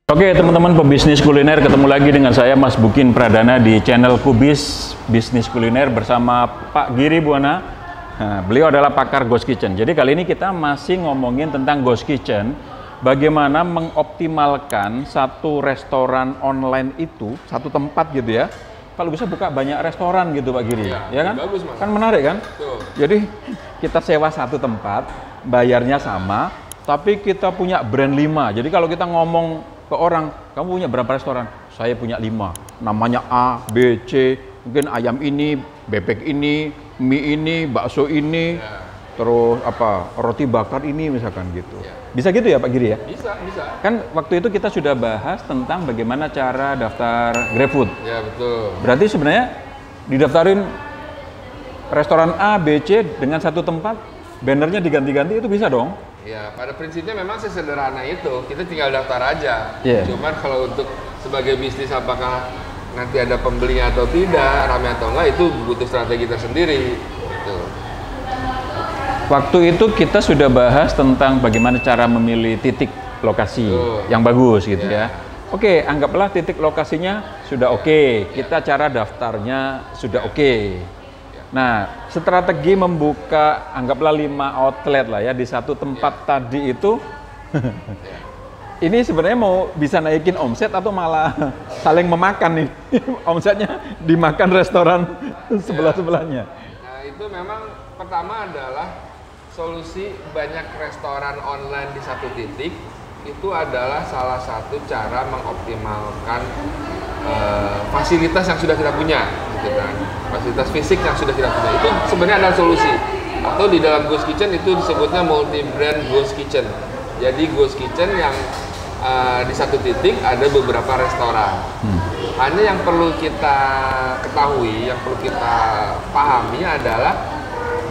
Oke teman-teman pebisnis kuliner, ketemu lagi dengan saya Mas Bukin Pradana di channel Kubis Bisnis Kuliner bersama Pak Giri Buwana. Nah, beliau adalah pakar Ghost Kitchen. Jadi kali ini kita masih ngomongin tentang Ghost Kitchen, bagaimana mengoptimalkan satu restoran online itu, satu tempat gitu ya. Kalau bisa buka banyak restoran gitu Pak Giri, ya kan? Bagus, Mas. Kan menarik kan? Tuh. Jadi kita sewa satu tempat, bayarnya sama, tapi kita punya brand 5. Jadi kalau kita ngomong ke orang, kamu punya berapa restoran? Saya punya 5. Namanya A, B, C, mungkin ayam ini, bebek ini, mie ini, bakso ini, terus apa, roti bakar ini misalkan gitu. Bisa gitu ya Pak Giri ya? Bisa. Kan waktu itu kita sudah bahas tentang bagaimana cara daftar GrabFood. Ya, betul. Berarti sebenarnya didaftarin restoran A, B, C dengan satu tempat, bannernya diganti-ganti itu bisa dong? Ya, pada prinsipnya memang sesederhana itu. Kita tinggal daftar aja. Iya. Cuman kalau untuk sebagai bisnis apakah nanti ada pembelinya atau tidak, ramai atau enggak, itu butuh strategi tersendiri. Gitu. Waktu itu kita sudah bahas tentang bagaimana cara memilih titik lokasi yang bagus gitu ya. Oke, anggaplah titik lokasinya sudah oke. Kita cara daftarnya sudah oke. Nah, strategi membuka anggaplah 5 outlet lah ya di satu tempat tadi itu. Ini sebenarnya mau bisa naikin omset atau malah saling memakan nih. Omsetnya dimakan restoran sebelah-sebelahnya. Nah, itu memang pertama adalah solusi banyak restoran online di satu titik. Itu adalah salah satu cara mengoptimalkan fasilitas yang sudah kita punya, gitu kan. Fasilitas fisik yang sudah kita punya itu sebenarnya adalah solusi. Atau di dalam Ghost Kitchen itu disebutnya multi brand Ghost Kitchen. Jadi Ghost Kitchen yang di satu titik ada beberapa restoran. Hanya yang perlu kita ketahui, yang perlu kita pahami adalah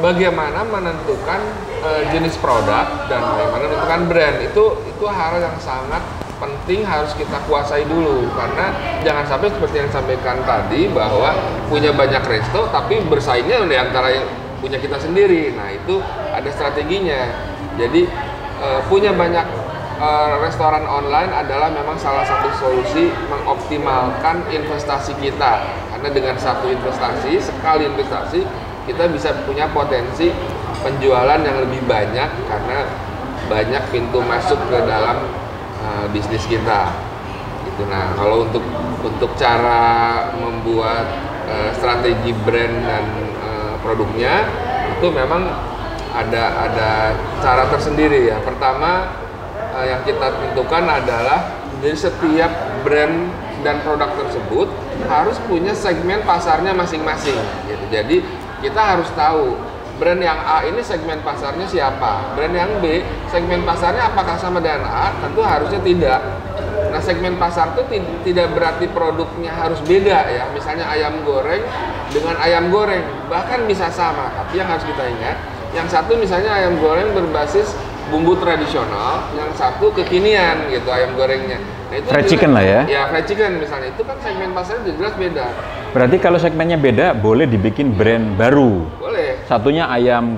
bagaimana menentukan jenis produk dan bagaimana menentukan brand. Itu hal yang sangat penting, harus kita kuasai dulu, karena jangan sampai seperti yang disampaikan tadi bahwa punya banyak resto tapi bersaingnya di antara yang punya kita sendiri. Nah, itu ada strateginya. Jadi punya banyak restoran online adalah memang salah satu solusi mengoptimalkan investasi kita, karena dengan satu investasi, sekali investasi kita bisa punya potensi penjualan yang lebih banyak karena banyak pintu masuk ke dalam bisnis kita. Gitu. Nah, kalau untuk cara membuat strategi brand dan produknya itu memang ada cara tersendiri ya. Pertama yang kita tentukan adalah dari setiap brand dan produk tersebut harus punya segmen pasarnya masing-masing. Gitu. Jadi kita harus tahu brand yang A ini segmen pasarnya siapa, brand yang B segmen pasarnya apakah sama dengan A? Tentu harusnya tidak. Nah, segmen pasar itu tidak berarti produknya harus beda ya. Misalnya ayam goreng dengan ayam goreng bahkan bisa sama, tapi yang harus kita ingat, yang satu misalnya ayam goreng berbasis bumbu tradisional, yang satu kekinian gitu ayam gorengnya. Nah, itu Fried chicken lah ya? Ya, fried chicken misalnya, itu kan segmen pasarnya jelas beda. Berarti kalau segmennya beda, boleh dibikin brand baru. Boleh. Satunya ayam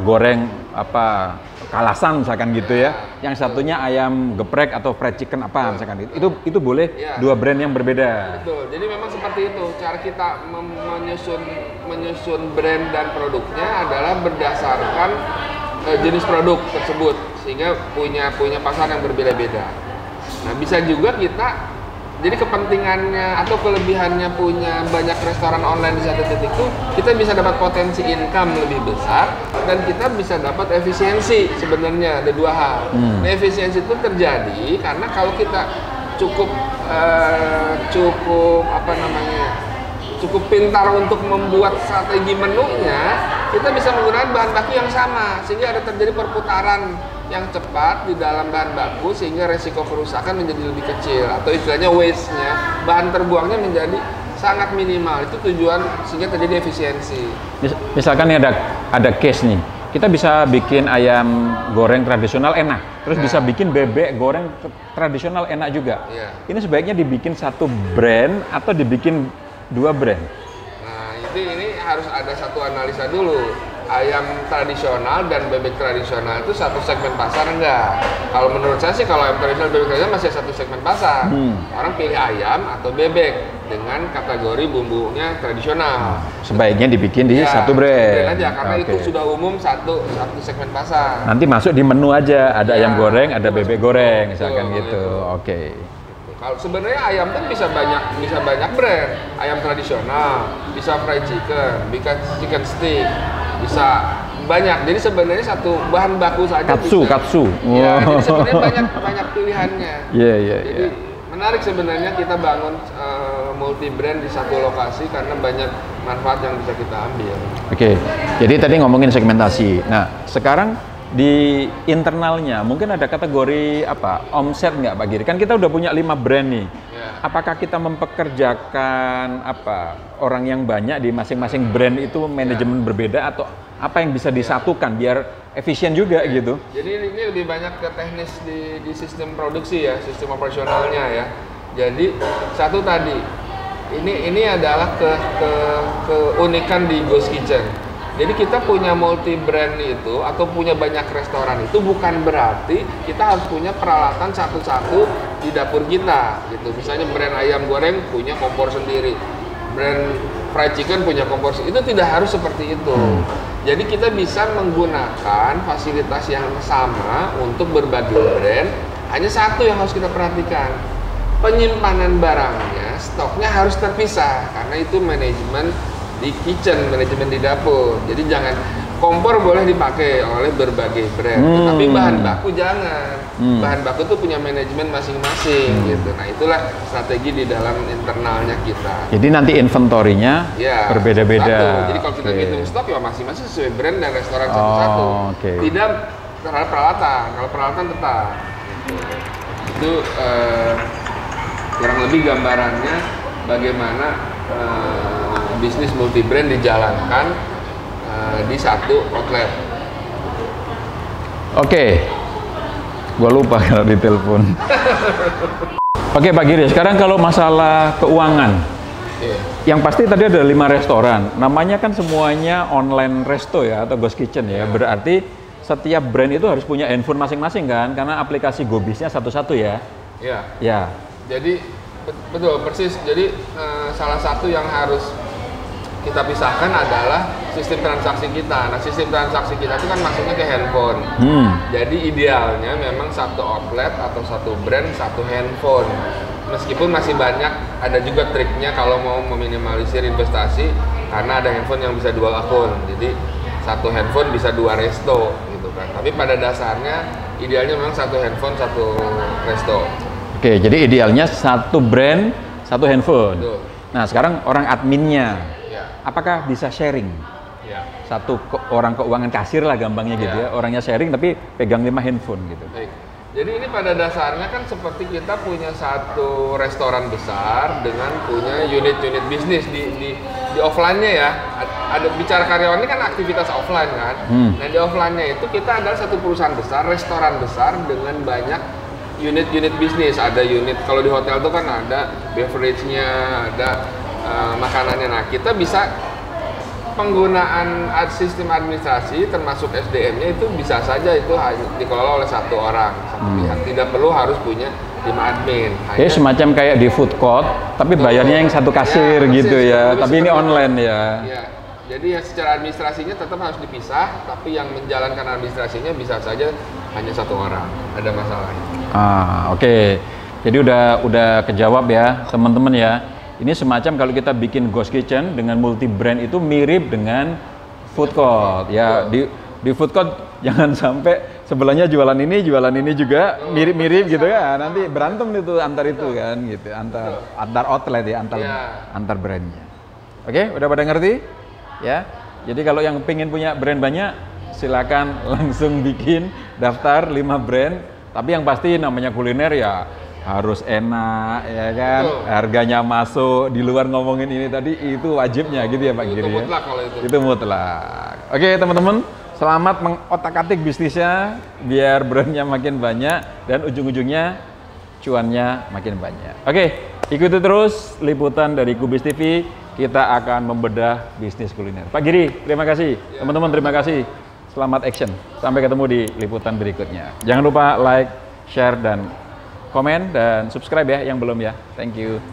goreng apa kalasan misalkan gitu ya. Yang satunya ayam geprek atau fried chicken apa misalkan gitu. Itu boleh dua brand yang berbeda. Betul. Jadi memang seperti itu. Cara kita menyusun brand dan produknya adalah berdasarkan jenis produk tersebut, sehingga punya pasar yang berbeda-beda. Nah, bisa juga kita, jadi kepentingannya atau kelebihannya punya banyak restoran online di satu titik itu, kita bisa dapat potensi income lebih besar dan kita bisa dapat efisiensi. Sebenarnya ada dua hal. Nah, efisiensi itu terjadi karena kalau kita cukup pintar untuk membuat strategi menunya, kita bisa menggunakan bahan baku yang sama sehingga ada terjadi perputaran yang cepat di dalam bahan baku sehingga resiko kerusakan menjadi lebih kecil, atau istilahnya waste-nya, bahan terbuangnya menjadi sangat minimal. Itu tujuan sehingga terjadi efisiensi. Misalkan nih ada case nih, kita bisa bikin ayam goreng tradisional enak, terus bisa bikin bebek goreng tradisional enak juga. Ini sebaiknya dibikin satu brand atau dibikin dua brand? Nah, ini harus ada satu analisa dulu. ayam tradisional dan bebek tradisional itu satu segmen pasar enggak. Kalau menurut saya sih kalau ayam tradisional bebek tradisional masih satu segmen pasar. Orang pilih ayam atau bebek dengan kategori bumbunya tradisional. Sebaiknya dibikin di satu brand aja karena itu sudah umum satu segmen pasar. Nanti masuk di menu aja, ada ayam goreng, ada bebek goreng, misalkan gitu. Oke. Kalau sebenarnya ayam kan bisa banyak brand. Ayam tradisional, bisa fried chicken, bisa chicken stick, bisa banyak. Jadi sebenarnya satu bahan baku saja katsu. Ya, jadi sebenarnya banyak pilihannya. Jadi menarik sebenarnya kita bangun multi brand di satu lokasi karena banyak manfaat yang bisa kita ambil. Oke. Jadi tadi ngomongin segmentasi. Nah, sekarang di internalnya mungkin ada kategori apa omset nggak Pak Giri? Kan kita udah punya 5 brand nih. Apakah kita mempekerjakan orang yang banyak di masing-masing brand itu manajemen berbeda atau apa yang bisa disatukan biar efisien juga gitu? Jadi ini lebih banyak ke teknis di sistem produksi ya, sistem operasionalnya ya. Jadi satu tadi ini adalah keunikan di Ghost Kitchen. Jadi kita punya multi brand itu atau punya banyak restoran itu bukan berarti kita harus punya peralatan satu-satu di dapur kita gitu. Misalnya brand ayam goreng punya kompor sendiri, brand fried chicken punya kompor sendiri. Itu tidak harus seperti itu. Jadi kita bisa menggunakan fasilitas yang sama untuk berbagai brand. Hanya satu yang harus kita perhatikan, penyimpanan barangnya, stoknya harus terpisah karena itu manajemen di kitchen, manajemen di dapur. Jadi jangan kompor boleh dipakai oleh berbagai brand, tapi bahan baku jangan. Bahan baku tuh punya manajemen masing-masing gitu. Nah, itulah strategi di dalam internalnya kita. Jadi nanti inventorinya berbeda-beda. Jadi kalau kita hitung stok ya masing-masing sesuai brand dan restoran satu-satu. Tidak terhadap peralatan. Kalau peralatan tetap. Itu kurang lebih gambarannya bagaimana bisnis multi brand dijalankan di satu outlet. Oke, gua lupa kalau ditelepon. Oke Pak Giri, sekarang kalau masalah keuangan, yang pasti tadi ada 5 restoran, namanya kan semuanya online resto ya atau ghost kitchen ya. Berarti setiap brand itu harus punya handphone masing-masing kan, karena aplikasi GoBiz-nya satu-satu ya. Ya. Jadi betul persis. Jadi salah satu yang harus kita pisahkan adalah sistem transaksi kita. Nah, sistem transaksi kita itu kan masuknya ke handphone. Jadi idealnya memang satu outlet atau satu brand satu handphone. Meskipun masih banyak, ada juga triknya kalau mau meminimalisir investasi karena ada handphone yang bisa 2 akun. Jadi satu handphone bisa 2 resto gitu kan. Tapi pada dasarnya idealnya memang satu handphone satu resto. Oke, jadi idealnya satu brand satu handphone. Betul. Nah, sekarang orang adminnya apakah bisa sharing? Satu orang keuangan kasir lah gampangnya gitu ya. Orangnya sharing tapi pegang 5 handphone gitu. Baik. Jadi ini pada dasarnya kan seperti kita punya satu restoran besar dengan punya unit-unit bisnis di offline-nya ya. Ada bicara karyawan ini kan aktivitas offline kan. Nah, di offline-nya itu kita adalah satu perusahaan besar, restoran besar dengan banyak unit-unit bisnis. Ada unit kalau di hotel itu kan ada beverage-nya, ada makanannya. Nah, kita bisa penggunaan sistem administrasi termasuk SDM-nya itu bisa saja itu dikelola oleh satu orang, satu pihak. Tidak perlu harus punya 5 admin. Ya semacam kayak di food court, tapi bayarnya yang satu kasir gitu ya. Tapi ini online ya. Jadi ya secara administrasinya tetap harus dipisah, tapi yang menjalankan administrasinya bisa saja hanya satu orang. Ada masalahnya. Oke. Jadi udah kejawab ya teman-teman ya. Ini semacam kalau kita bikin ghost kitchen dengan multi brand itu mirip dengan food court ya. Di food court jangan sampai sebelahnya jualan ini juga mirip-mirip gitu ya. Nanti berantem itu antar itu kan gitu, antar outlet ya, antar brandnya. Oke, udah pada ngerti? Ya. Jadi kalau yang pengen punya brand banyak silakan langsung bikin daftar 5 brand, tapi yang pasti namanya kuliner ya harus enak ya kan, harganya masuk, di luar ngomongin ini tadi itu wajibnya gitu ya Pak Giri ya. Itu mutlak kalau itu. Itu mutlak. Oke teman-teman, selamat mengotak-atik bisnisnya biar brandnya makin banyak dan ujung-ujungnya cuannya makin banyak. Oke, ikuti terus liputan dari Kubis TV kita akan membedah bisnis kuliner. Pak Giri, terima kasih. Teman-teman, terima kasih. Selamat action. Sampai ketemu di liputan berikutnya. Jangan lupa like, share, dan komen, dan subscribe ya yang belum ya. Thank you.